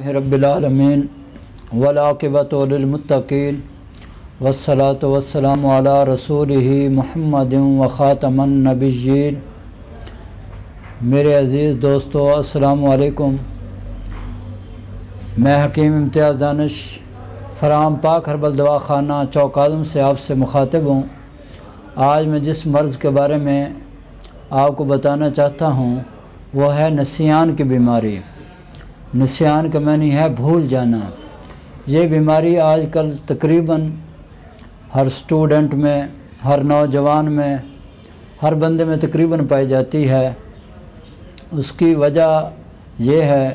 رب العالمین والعاقبۃ للمتقین والصلاۃ والسلام علی رسولہ محمد وخاتم النبیین۔ میرے عزیز دوستو السلام علیکم۔ میں حکیم امتیاز دانش فرام پاک ہربل دوا خانہ چوک اعظم سے آپ سے مخاطب ہوں۔ آج میں جس مرض کے بارے میں آپ کو بتانا چاہتا ہوں وہ ہے نسیان کی بیماری۔ نسیان کا معنی ہے بھول جانا۔ یہ بیماری آج کل تقریباً ہر اسٹوڈنٹ میں، ہر نوجوان میں، ہر بندے میں تقریباً پائی جاتی ہے۔ اس کی وجہ یہ ہے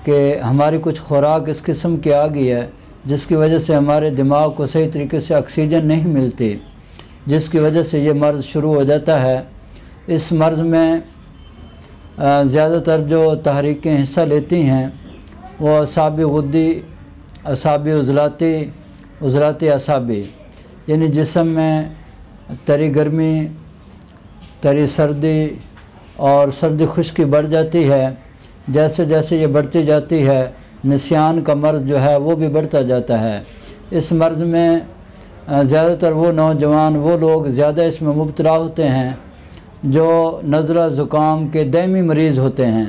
کہ ہماری کچھ خوراک اس قسم کی آ گئی ہے جس کی وجہ سے ہمارے دماغ کو صحیح طریقے سے آکسیجن نہیں ملتی، جس کی وجہ سے یہ مرض شروع ہو جاتا ہے۔ اس مرض میں زیادہ تر جو تحریکیں حصہ لیتی ہیں وہ اعصابی غدی، اعصابی عضلاتی اعصابی، یعنی جسم میں تری گرمی، تری سردی اور سردی خشکی بڑھ جاتی ہے۔ جیسے جیسے یہ بڑھتی جاتی ہے نسیان کا مرض جو ہے وہ بھی بڑھتا جاتا ہے۔ اس مرض میں زیادہ تر وہ نوجوان، وہ لوگ زیادہ اس میں مبتلا ہوتے ہیں جو نزلہ زکام کے دائمی مریض ہوتے ہیں۔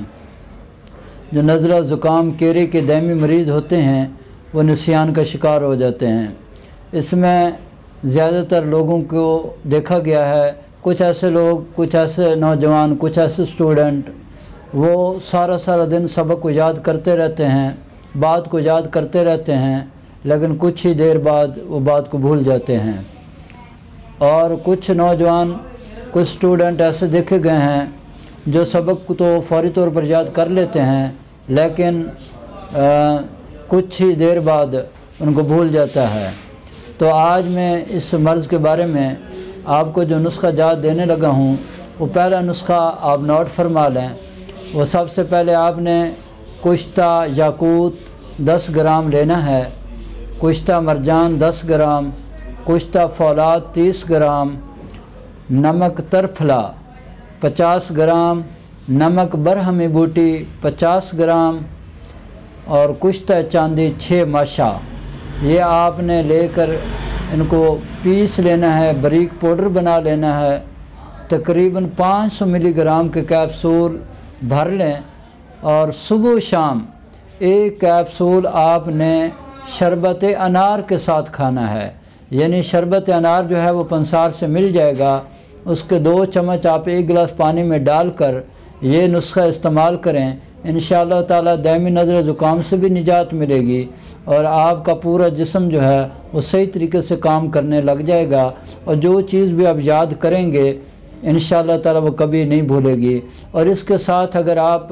جو نزلہ زکام کیری کے دائمی مریض ہوتے ہیں وہ نسیان کا شکار ہو جاتے ہیں۔ اس میں زیادہ تر لوگوں کو دیکھا گیا ہے، کچھ ایسے لوگ، کچھ ایسے نوجوان، کچھ ایسے اسٹوڈنٹ وہ سارا دن سبق کو یاد کرتے رہتے ہیں، بات کو یاد کرتے رہتے ہیں، لیکن کچھ ہی دیر بعد وہ بات کو بھول جاتے ہیں۔ اور کچھ نوجوان، کچھ اسٹوڈنٹ ایسے دیکھے گئے ہیں جو سبق کو تو فوری طور پر یاد کر لیتے ہیں لیکن کچھ ہی دیر بعد ان کو بھول جاتا ہے۔ تو آج میں اس مرض کے بارے میں آپ کو جو نسخہ جات دینے لگا ہوں وہ پہلا نسخہ آپ نوٹ فرما لیں۔ وہ سب سے پہلے آپ نے کشتہ یاقوت 10 گرام لینا ہے، کشتہ مرجان 10 گرام، کشتہ فولاد 30 گرام، نمک ترفلا 50 گرام، نمک برہمی بوٹی 50 گرام اور کشتہ چاندی 6 ماشا۔ یہ آپ نے لے کر ان کو پیس لینا ہے، باریک پاؤڈر بنا لینا ہے۔ تقریباً 500 ملی گرام کے کیپسول بھر لیں اور صبح و شام ایک کیپسول آپ نے شربت انار کے ساتھ کھانا ہے۔ یعنی شربت انار جو ہے وہ پنسار سے مل جائے گا، اس کے 2 چمچ آپ 1 گلاس پانی میں ڈال کر یہ نسخہ استعمال کریں۔ انشاءاللہ تعالی دائمی نزلہ زکام سے بھی نجات ملے گی اور آپ کا پورا جسم جو ہے وہ صحیح طریقے سے کام کرنے لگ جائے گا، اور جو چیز بھی آپ یاد کریں گے انشاءاللہ تعالی وہ کبھی نہیں بھولے گی۔ اور اس کے ساتھ اگر آپ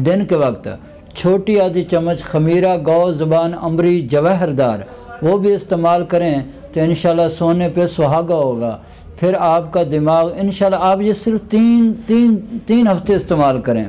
دن کے وقت چھوٹی آدھی چمچ خمیرہ گو زبان امری جواہر دار وہ بھی استعمال کریں تو انشاءاللہ سونے پہ سہاگا ہوگا۔ پھر آپ کا دماغ انشاءاللہ، آپ یہ صرف تین ہفتے استعمال کریں،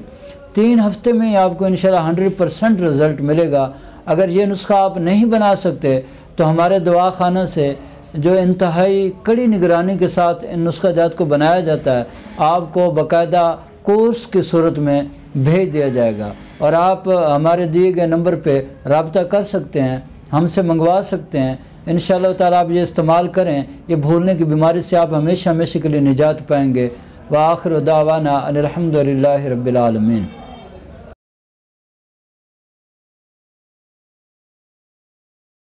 3 ہفتے میں ہی آپ کو انشاءاللہ 100% رزلٹ ملے گا۔ اگر یہ نسخہ آپ نہیں بنا سکتے تو ہمارے دوا خانہ سے جو انتہائی کڑی نگرانی کے ساتھ ان نسخہ جات کو بنایا جاتا ہے آپ کو باقاعدہ کورس کی صورت میں بھیج دیا جائے گا، اور آپ ہمارے دیے گئے نمبر پہ رابطہ کر سکتے ہیں، ہم سے منگوا سکتے ہیں۔ انشاءاللہ تعالی آپ یہ استعمال کریں، یہ بھولنے کی بیماری سے آپ ہمیشہ کے لیے نجات پائیں گے۔ وآخر دعوانا ان الحمد للہ رب العالمین۔